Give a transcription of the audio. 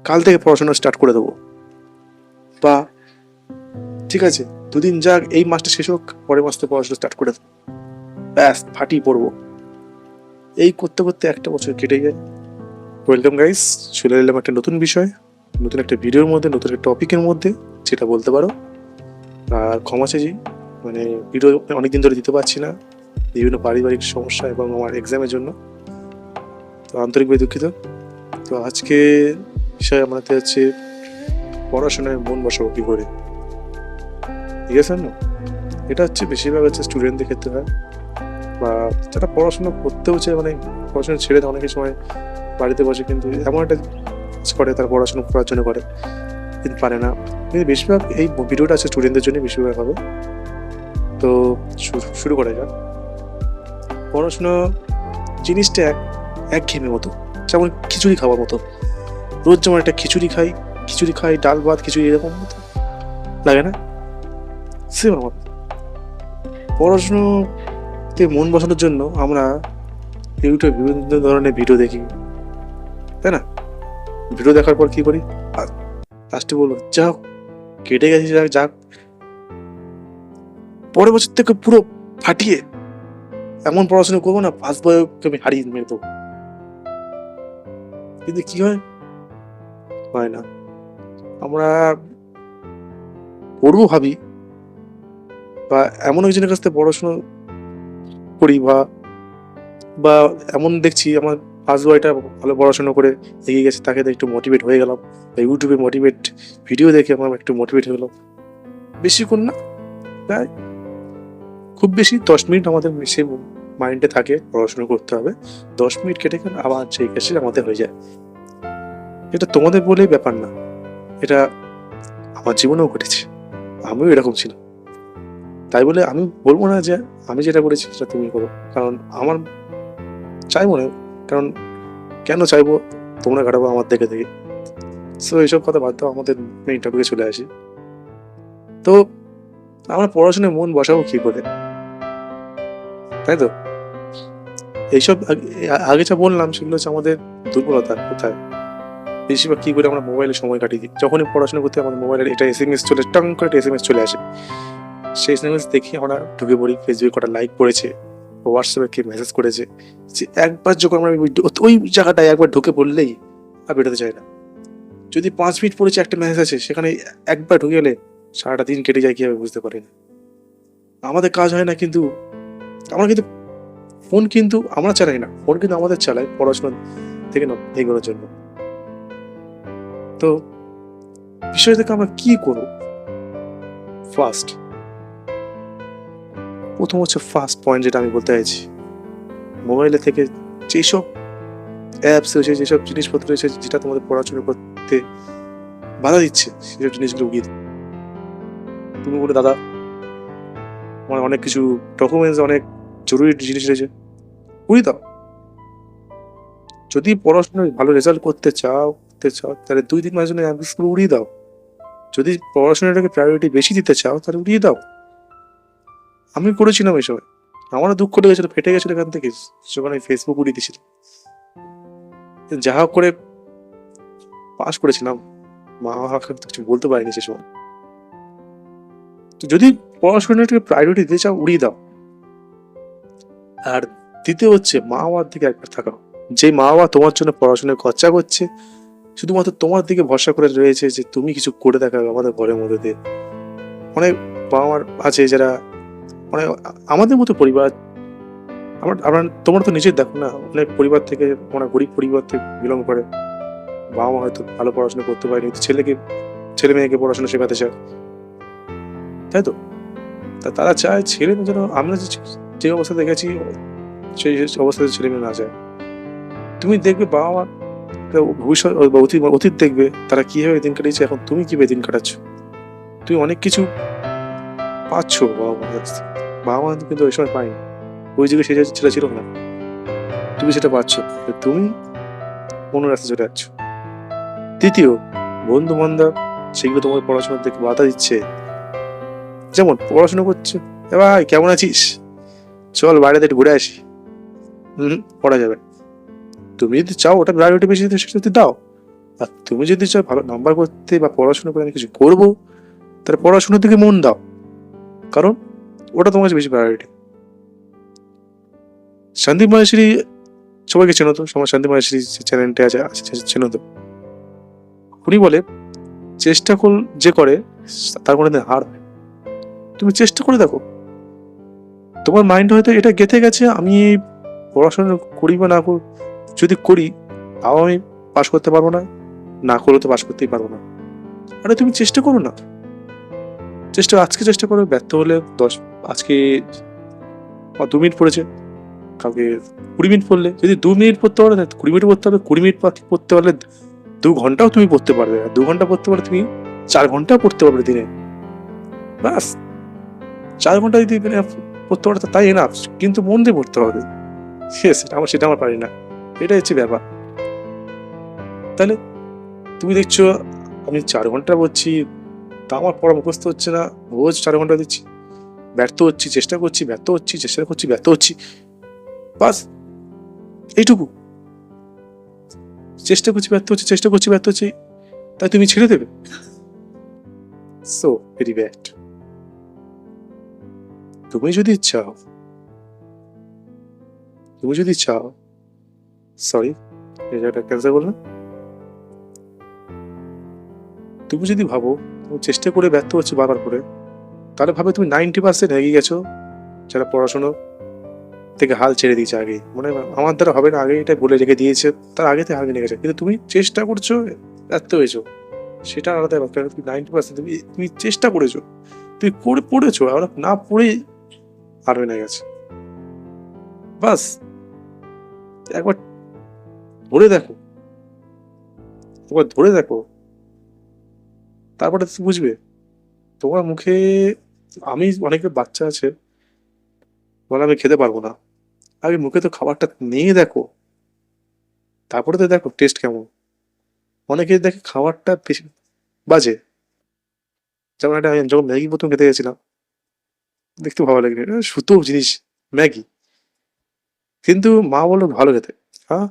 কাল থেকে পড়াশোনা স্টার্ট করে দেবো, বা ঠিক আছে 2 দিন যাক, এই মাসটা শেষ হোক, পরের মাস থেকে পড়াশোনা স্টার্ট করে দেবো, ব্যাস ফাটিয়ে পড়বো। এই করতে করতে একটা বছর কেটে যায়। ওয়েলকাম গাইস, চলে এলাম একটা নতুন বিষয়, নতুন একটা ভিডিওর মধ্যে, নতুন একটা টপিকের মধ্যে, যেটা বলতে পারো। আর ক্ষমা চাইছি, মানে ভিডিও অনেকদিন ধরে দিতে পারছি না, বিভিন্ন পারিবারিক সমস্যা এবং আমার এক্সামের জন্য, তো আন্তরিকভাবে দুঃখিত। তো আজকে বিষয় আমাদের হচ্ছে পড়াশোনায় মন বসাবো কী করে, ঠিক আছে না? এটা হচ্ছে বেশিরভাগ হচ্ছে স্টুডেন্টদের ক্ষেত্রে হয়, বা যারা পড়াশোনা করতেও চায়, মানে পড়াশোনা ছেড়ে দেয় অনেকের সময় বাড়িতে বসে, কিন্তু এমন একটা করে তারা পড়াশোনা করার জন্য করে, কিন্তু পারে না। কিন্তু বেশিরভাগ এই ভিডিওটা আছে স্টুডেন্টদের জন্য বেশিরভাগ হবে। তো শুরু করা যাক। পড়াশোনা জিনিসটা একঘেয়েমি মতো, যেমন খিচুড়ি খাওয়ার মতো। রোজ যেমন একটা খিচুড়ি খাই, ডাল ভাত খিচুড়ি, এরকম মতো লাগে না? সেম আমার পড়াশুনোতে মন বসানোর জন্য আমরা ইউটিউবে বিভিন্ন ধরনের ভিডিও দেখি, তাই না? ভিডিও দেখার পর কি করি, লাস্টে বলবো যাক কেটে গেছি, যাক পরের বছর থেকে পুরো ফাটিয়ে এমন পড়াশোনা করবো না, পাস বয়কে আমি হারিয়ে মেরে দেবো। কিন্তু কি হয় না। আমরা পড়বো ভাবি, বা এমন একজনের কাছ থেকে পড়াশোনা করি, বা এমন দেখছি আমার ফার্স্ট বয়টা ভালো পড়াশোনা করে এগিয়ে গেছে, তাকে একটু মোটিভেট হয়ে গেলাম, বা ইউটিউবে মোটিভেট ভিডিও দেখে আমার একটু মোটিভেট হয়ে গেলাম। বেশিক্ষণ না, প্রায় খুব বেশি 10 মিনিট আমাদের সে মাইন্ডে থাকে পড়াশোনা করতে হবে, 10 মিনিট কেটে গেলে আবার সেই কাছে আমাদের হয়ে যায়। এটা তোমাদের বলেই ব্যাপার না, এটা আমার জীবনেও ঘটেছে, আমিও এরকম ছিলাম। তাই বলে আমি বলবো না যে আমি যেটা করেছি সেটা তুমি করো, কারণ আমার চাইবো না, কারণ কেন চাইবো, তোমরা কাটাবো আমার দেখে। সো এইসব কথা বাদ দাও, আমাদের মেইন টপিকে চলে আসি। তো আমরা পড়াশোনায় মন বসাবো কি করে, তাই তো? এইসব আগে যা বললাম সেগুলো হচ্ছে আমাদের দুর্বলতা। কোথায় বেশিরভাগ কি করে আমরা মোবাইলে সময় কাটিয়ে দিই, যখনই পড়াশোনা করতে আমাদের মোবাইলের এটা SMS চলে, টং করে একটা SMS চলে আসে, সেই SMS দেখি আমরা ঢুকে পড়ি, ফেসবুকে কটা লাইক করেছে, হোয়াটসঅ্যাপে কি মেসেজ করেছে, যে একবার যখন আমরা ওই জায়গাটায় একবার ঢুকে পড়লেই আর বেরোতে চাই না। যদি 5 মিনিট পড়েছে একটা মেসেজ আছে, সেখানে একবার ঢুকে গেলে সারাটা দিন কেটে যায় কিভাবে বুঝতে পারি না। আমাদের কাজ হয় না, কিন্তু আমরা কিন্তু ফোন কিন্তু আমরা চালাই না, ফোন কিন্তু আমাদের চালায় পড়াশোনা থেকে এগোনোর জন্য। তো বিষয় থেকে আমরা কি করবো? প্রথম হচ্ছে ফার্স্ট পয়েন্ট যেটা আমি বলতে চাইছি, মোবাইলে থেকে যেসব অ্যাপস রয়েছে, যেসব জিনিসপত্র রয়েছে যেটা তোমাদের পড়াশোনা করতে বাধা দিচ্ছে, সেসব জিনিসগুলো উড়িয়ে দাও। তুমি বলে দাদা আমার অনেক কিছু ডকুমেন্টস, অনেক জরুরি জিনিস রয়েছে, উড়িয়ে দাও। যদি পড়াশোনায় ভালো রেজাল্ট করতে চাও তাহলে 2-3 মাসের জন্য অ্যাপসগুলো উড়িয়ে দাও। যদি পড়াশোনাটাকে প্রায়োরিটি বেশি দিতে চাও তাহলে উড়িয়ে দাও। আমি করেছিলাম এই সময়, আমারও দুঃখ লেগেছিল, ফেটে গেছিল এখান থেকে, যখন আমি ফেসবুক উড়িয়ে দিয়েছিলাম। যা হোক করে পাস করেছিলাম, মা বাবাকে কিছু বলতে পারিনি সে সময়। তো যদি পড়াশোনাটাকে প্রায়োরিটি দিতে চাও উড়িয়ে দাও। আর দ্বিতীয় হচ্ছে মা বাবার দিকে একবার তাকাও। যে মা বাবা তোমার জন্য পড়াশোনায় খরচা করছে, শুধুমাত্র তোমার দিকে ভরসা করে রয়েছে যে তুমি কিছু করে দেখাবে আমাদের ঘরের মধ্যে দিয়ে। অনেক বাবা মার আছে যারা, মানে আমাদের মতো পরিবার, আমরা তোমরা তো নিজের দেখো না, অনেক পরিবার থেকে, মানে গরিব পরিবার থেকে বিলং করে, বাবা মা হয়তো ভালো পড়াশোনা করতে পারেনি, কিন্তু ছেলে মেয়েকে পড়াশোনা শেখাতে চায়, তাই তো? তারা চায় ছেলে মেয়ে যেন, আমরা যে অবস্থা দেখেছি সেই অবস্থাতে ছেলে মেয়ে না যায়। তুমি দেখবে বাবা মা ভবিষ্যৎ অতীত দেখবে তারা কিভাবে দিন কাটিয়েছে, এখন তুমি কিভাবে দিন কাটাচ্ছ। তুমি অনেক কিছু পাচ্ছ বাবা মার কাছ থেকে, বাবা মা কিন্তু ওই সময় পায়নি, ওই যুগে সে ছেলে ছিল না, তুমি সেটা পাচ্ছ, তুমি অন্য রাস্তা চলে যাচ্ছ। তৃতীয়, বন্ধু বান্ধব সেগুলো তোমার পড়াশোনার দিকে বাধা দিচ্ছে। যেমন পড়াশোনা করছে, এ ভাই কেমন আছিস, চল বাইরে থেকে ঘুরে আসি, পড়া যাবে। তুমি যদি চাও ওটা প্রায়োরিটি বেশি দিতে, সেটা দাও, আর তুমি যদি চাও ভালো নাম্বার করতে বা পড়াশোনা করে আমি কিছু করবো, তাহলে পড়াশোনার দিকে মন দাও, কারণ ওটা তোমার কাছে বেশি প্রায়োরিটি। সন্দীপ মাহেশ্বরী সবাইকে চেনো তো, সমাজ সন্দীপ মাহেশ্বরী চ্যানেলটা চেনো তো। উনি বলে চেষ্টা যে করে তার কোনোদিন হার হয়। তুমি চেষ্টা করে দেখো, তোমার মাইন্ড হয়তো এটা গেঁথে গেছে আমি পড়াশোনা করি বা না করি, যদি করি তাও আমি পাশ করতে পারবো না, না করলে তো পাশ করতেই পারবো না। আরে তুমি চেষ্টা করো না, আজকে চেষ্টা করো, ব্যর্থ হলে আজকে 2 মিনিট পড়েছে, কাউকে 20 মিনিট পড়লে, যদি 2 মিনিট পড়তে পারো 20 মিনিট পড়তে হবে, 20 মিনিট পড়তে পারলে 2 ঘন্টাও তুমি পড়তে পারবে, আর 2 ঘন্টা পড়তে পারলে তুমি 4 ঘন্টা পড়তে পারবে দিনে। বাস 4 ঘন্টা যদি পড়তে পারো তাই না, কিন্তু মন দিয়ে পড়তে হবে। সেটা আমার পারি না, এটাই হচ্ছে ব্যাপার। তাহলে তুমি দেখছো আমি 4 ঘন্টা পড়ছি, তা আমার পড়া মুখস্থ হচ্ছে না, রোজ 4 ঘন্টা দিচ্ছি, ব্যর্থ হচ্ছি, চেষ্টা করছি ব্যর্থ হচ্ছি, চেষ্টা করছি ব্যর্থ হচ্ছি, বাস এইটুকু। চেষ্টা করছি ব্যর্থ হচ্ছি, তাই তুমি ছেড়ে দেবে? So very bad. তুমি যদি চাও, সরি এটা ক্যান্সেল করলাম। তুমি যদি ভাবো তুমি চেষ্টা করে ব্যর্থ হচ্ছে বারবার করে, তাহলে ভাবে তুমি 90% এগিয়ে গেছো, যারা পড়াশোনা থেকে হাল ছেড়ে দিয়েছে আগে, মানে আমার দ্বারা হবে না আগে এটা বলে রেখে দিয়েছে, তার আগে থেকে হাল নিয়ে গেছে। কিন্তু তুমি চেষ্টা করছো, ব্যর্থ হয়েছো, সেটা আলাদা ব্যাপার। তুমি 90% তুমি চেষ্টা করেছো, তুমি পড়েছো, আর না পড়ে হার মেনে গেছে। বাস একবার ধরে দেখো, তারপরে তুমি বুঝবে। তোমার মুখে, আমি অনেকের বাচ্চা আছে বলে আমি খেতে পারবো না, আগে মুখে তো খাবারটা নিয়ে দেখো, তারপরে তো দেখো টেস্ট কেমন। অনেকে দেখে খাবারটা বেশি বাজে, যেমন একটা আমি যখন ম্যাগি প্রথম খেতে গেছিলাম, দেখতে ভালো লাগে, সুতো জিনিস ম্যাগি, কিন্তু মা বললো ভালো খেতে। হ্যাঁ,